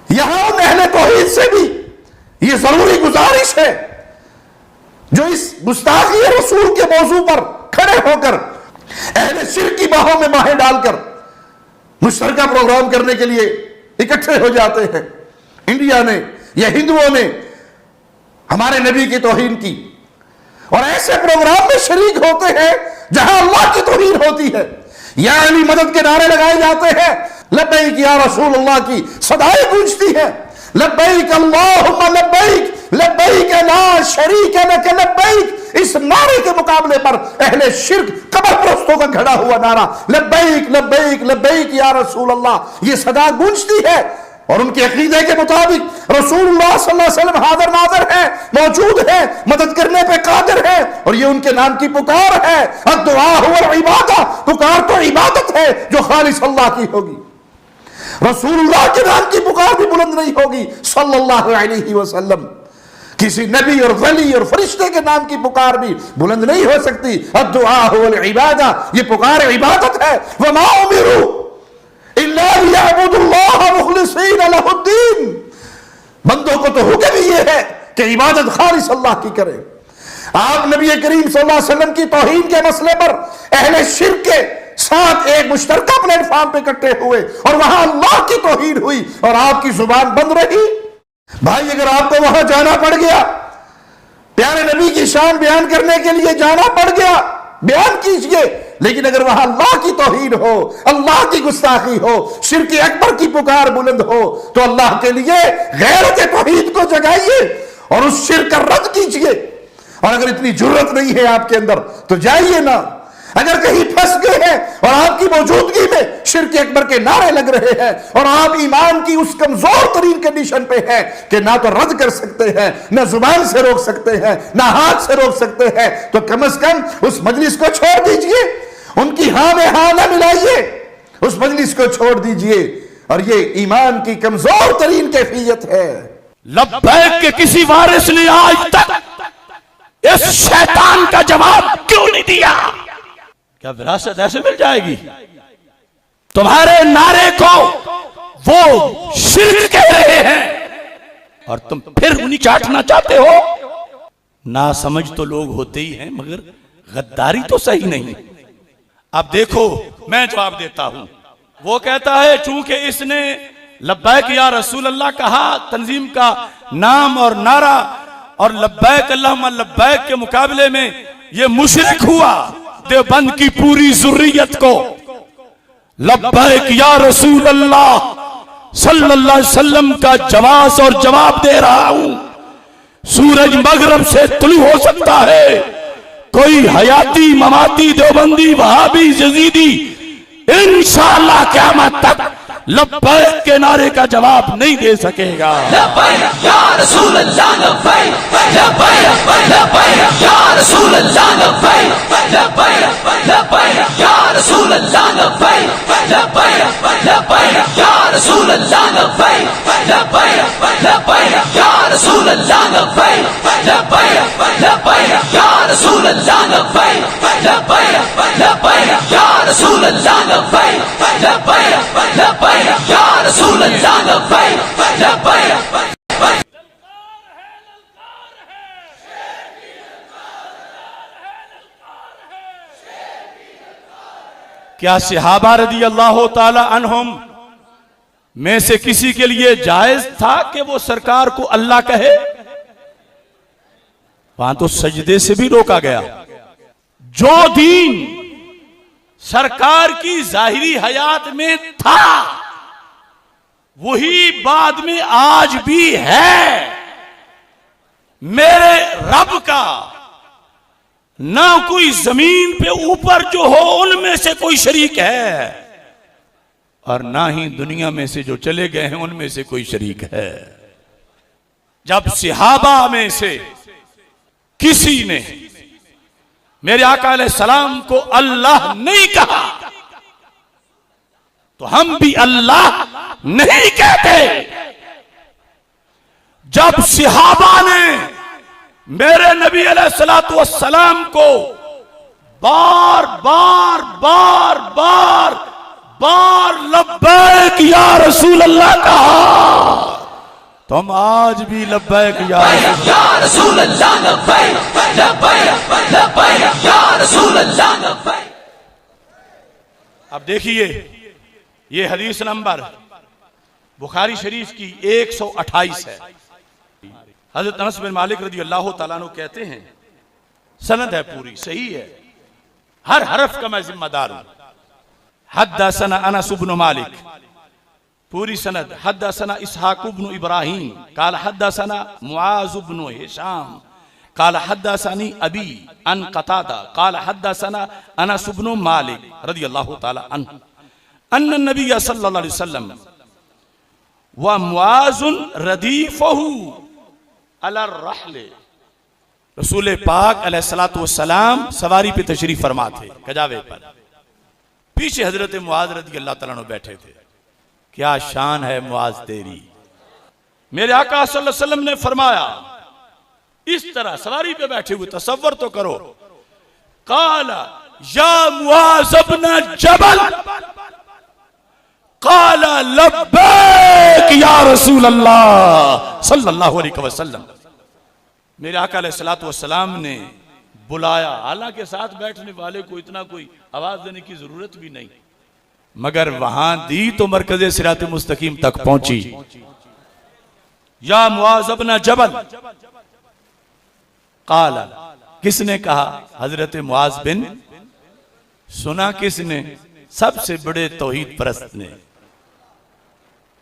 یہاں ان اہل توحید سے بھی یہ ضروری گزارش ہے جو اس گستاخی رسول کے موضوع پر کھڑے ہو کر اہل شرک کی باہوں میں باہیں ڈال کر مشترکہ پروگرام کرنے کے لیے اکٹھے ہو جاتے ہیں. انڈیا نے یا ہندوؤں نے ہمارے نبی کی توہین کی اور ایسے پروگرام میں شریک ہوتے ہیں جہاں اللہ کی توہین ہوتی ہے. یا علی مدد کے نعرے لگائے جاتے ہیں, لبیک یا رسول اللہ کی صدائیں گونجتی ہیں, لبیک اللہم لبیک لبیک لا شریک لک لبیک. اس نعرے کے مقابلے پر اہل شرک قبر پرستوں کا گھڑا ہوا نعرہ لبیک لبیک لبیک یا رسول اللہ, یہ صدا گونجتی ہے. اور ان کے عقیدے کے مطابق رسول اللہ صلی اللہ علیہ وسلم حاضر ناظر ہے, موجود ہے, مدد کرنے پہ قادر ہے, اور یہ ان کے نام کی پکار ہے. الدعاء هو العبادہ, پکار تو عبادت ہے جو خالص اللہ کی ہوگی. رسول اللہ کے نام کی پکار بھی بلند نہیں ہوگی صلی اللہ علیہ وسلم. کسی نبی اور ولی اور فرشتے کے نام کی پکار بھی بلند نہیں ہو سکتی. الدعاء هو العبادہ, یہ پکار عبادت ہے. وما امروا الا ليعبدوا الله مخلصين له الدين. بندوں کو تو حکم یہ ہے کہ عبادت خالص اللہ کی کرے. آپ نبی کریم صلی اللہ علیہ وسلم کی توہین کے مسئلے پر اہل شرک کے ساتھ ایک مشترکہ پلیٹ فارم پہ اکٹھے ہوئے اور وہاں اللہ کی توہین ہوئی اور آپ کی زبان بند رہی. بھائی اگر آپ کو وہاں جانا پڑ گیا, پیارے نبی کی شان بیان کرنے کے لیے جانا پڑ گیا, بیان کیجئے, لیکن اگر وہاں اللہ کی توہین ہو, اللہ کی گستاخی ہو, شرک اکبر کی پکار بلند ہو, تو اللہ کے لیے غیرت توحید کو جگائیے اور اس شرک کا رد کیجئے. اور اگر اتنی جرت نہیں ہے آپ کے اندر تو جائیے نا. اگر کہیں پھنس گئے ہیں اور آپ کی موجودگی میں شرک اکبر کے نعرے لگ رہے ہیں اور آپ ایمان کی اس کمزور ترین کنڈیشن پہ ہیں کہ نہ تو رد کر سکتے ہیں, نہ زبان سے روک سکتے ہیں, نہ ہاتھ سے روک سکتے ہیں, تو کم از کم اس مجلس کو چھوڑ دیجئے, ان کی ہاں میں ہاں نہ ملائیے, اس مجلس کو چھوڑ دیجئے. اور یہ ایمان کی کمزور ترین کیفیت ہے. لبیک کے کسی وارث نے آج تک اس شیطان کا جواب کیوں نہیں دیا؟ کیا وراثت ایسے مل جائے گی؟ تمہارے نعرے کو وہ شرک کہہ رہے ہیں اور تم پھر انہیں چاٹنا چاہتے ہو. نا سمجھ تو لوگ ہوتے ہی ہیں مگر غداری تو صحیح نہیں. اب دیکھو میں جواب دیتا ہوں. وہ کہتا ہے چونکہ اس نے لبیک یا رسول اللہ کہا, تنظیم کا نام اور نعرہ, اور لبیک اللہم لبیک کے مقابلے میں یہ مشرک ہوا. دیوبند کی پوری ذریت کو لبیک یا رسول اللہ صلی اللہ علیہ وسلم کا جواز اور جواب دے رہا ہوں. سورج مغرب سے طلوع ہو سکتا ہے, کوئی حیاتی مماتی دیوبندی وہابی یزیدی انشاءاللہ قیامت تک لبیک کے نعرے کا جواب نہیں دے سکے گا. لبیک یا رسول اللہ لبیک لبیک لبیک یا رسول اللہ لبیک لبیک لبیک یا رسول اللہ لبیک لبیک لبیک یا رسول اللہ لبیک لبیک لبیک یا رسول اللہ لبیک لبیک لبیک یا رسول اللہ لبیک لبیک لبیک یا رسول اللہ لبیک لبیک لبیک یا رسول اللہ لبیک لبیک. کیا صحابہ رضی اللہ تعالی عنہم میں سے کسی کے لیے جائز تھا کہ وہ سرکار کو اللہ کہے؟ وہاں تو سجدے سے بھی روکا گیا. جو دین سرکار کی ظاہری حیات میں تھا وہی بعد میں آج بھی ہے. میرے رب کا نہ کوئی زمین پہ اوپر جو ہو ان میں سے کوئی شریک ہے اور نہ ہی دنیا میں سے جو چلے گئے ہیں ان میں سے کوئی شریک ہے. جب صحابہ میں سے کسی نے میرے آقا علیہ السلام کو اللہ نہیں کہا تو ہم بھی اللہ نہیں کہتے. جب صحابہ نے میرے نبی علیہ السلام کو بار بار بار بار بار لبیک یا رسول اللہ کہا تم آج بھی لبیک یا رسول یا رسول اللہ لبیک لبیک لبیک یا رسول اللہ لبیک. اب دیکھیے یہ حدیث نمبر بخاری شریف کی 128 ہے. حضرت انس بن مالک رضی اللہ تعالیٰ عنہ کہتے ہیں، سند ہے پوری صحیح ہے، ہر حرف کا میں ذمہ دار ہوں. حدثنا انس بن مالک، پوری سند. حدثنا اسحاق بن ابراہیم قال حدثنا معاذ بن ہشام قال حدثني ابي عن قتادة قال حدثنا انس بن مالك رضی اللہ تعالی عنہ ان النبي صلی اللہ علیہ وسلم ومعاذ ردیفه على الرحل، رسول پاک علیہ الصلوۃ والسلام سواری پہ تشریف فرما تھے کجاوے پر، پیچھے حضرت معاذ رضی اللہ تعالیٰ عنہ بیٹھے تھے. کیا شان ہے معاذ تیری. میرے آقا صلی اللہ علیہ وسلم نے فرمایا اس طرح سواری پہ بیٹھے ہوئے، تصور تو کرو. قال یا معاذ ابن جبل قال لبیک یا رسول اللہ صلی اللہ علیہ وسلم. میرے آقا علیہ الصلوۃ والسلام نے بلایا، حالانکہ ساتھ بیٹھنے والے کو اتنا کوئی آواز دینے کی ضرورت بھی نہیں، مگر وہاں دی تو مرکز صراط مستقیم تک پہنچی. یا معاذ ابن جبل، قال کس نے کہا؟ حضرت معاذ بن، سنا کس نے؟ سب سے بڑے توحید پرست نے.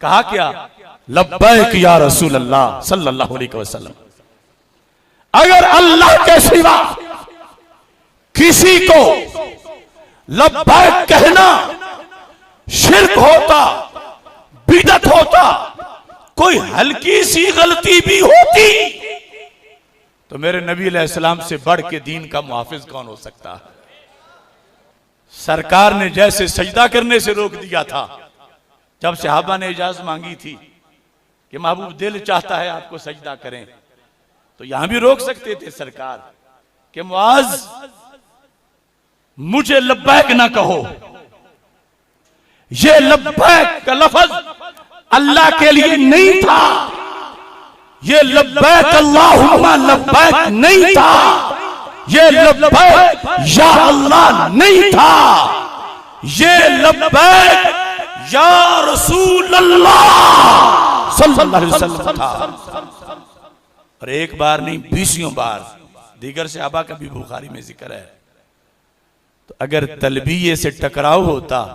کہا کیا؟ لبیک یا رسول اللہ صلی اللہ علیہ وسلم. اگر اللہ کے سوا کسی کو لبیک کہنا شرک ہوتا، بدعت ہوتا، کوئی ہلکی سی غلطی بھی ہوتی، تو میرے نبی علیہ السلام سے بڑھ کے دین کا محافظ کون ہو سکتا؟ سرکار نے جیسے سجدہ کرنے سے روک دیا تھا جب صحابہ نے اجازت مانگی تھی کہ محبوب دل چاہتا ہے آپ کو سجدہ کریں، تو یہاں بھی روک سکتے تھے سرکار کہ معاذ مجھے لبیک نہ کہو. یہ لبیک کا لفظ اللہ کے لیے نہیں تھا، یہ لبیک اللہم لبیک نہیں تھا، یہ لبیک یا اللہ نہیں تھا، یہ لبیک یا رسول اللہ صلی اللہ علیہ وسلم تھا. اور ایک بار نہیں 20 بار، دیگر صحابہ کا بھی بخاری میں ذکر ہے. تو اگر تلبیہ سے ٹکراؤ ہوتا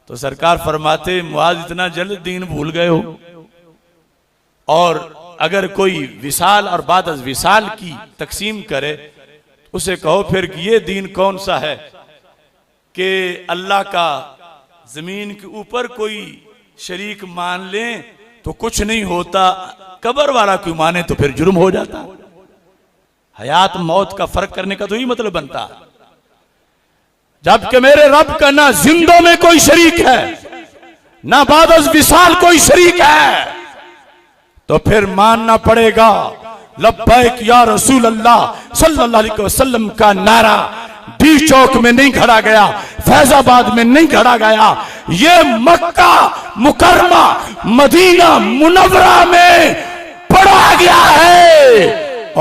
تو سرکار فرماتے معاذ اتنا جلد دین بھول گئے ہو. اور اگر کوئی وصال اور بعد از وصال کی تقسیم کرے اسے کہو پھر یہ دین کون سا ہے کہ اللہ کا زمین کے اوپر کوئی شریک مان لیں تو کچھ نہیں ہوتا، قبر والا کوئی مانے تو پھر جرم ہو جاتا. حیات موت کا فرق کرنے کا تو ہی مطلب بنتا. جبکہ میرے رب کا نہ زندوں میں کوئی شریک ہے نہ بعد از وصال کوئی شریک ہے، تو پھر ماننا پڑے گا. لبیک یا رسول اللہ صلی اللہ علیہ وسلم کا نعرہ ڈی چوک میں نہیں کھڑا گیا، فیض آباد میں نہیں کھڑا گیا، یہ مکہ مکرمہ مدینہ منورہ میں پڑھا گیا ہے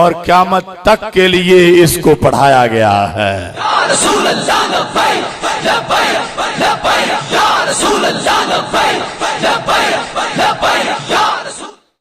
اور قیامت تک کے لیے اس کو پڑھایا گیا ہے. یا رسول اللہ لبیک لبیک لبیک یا رسول اللہ لبیک لبیک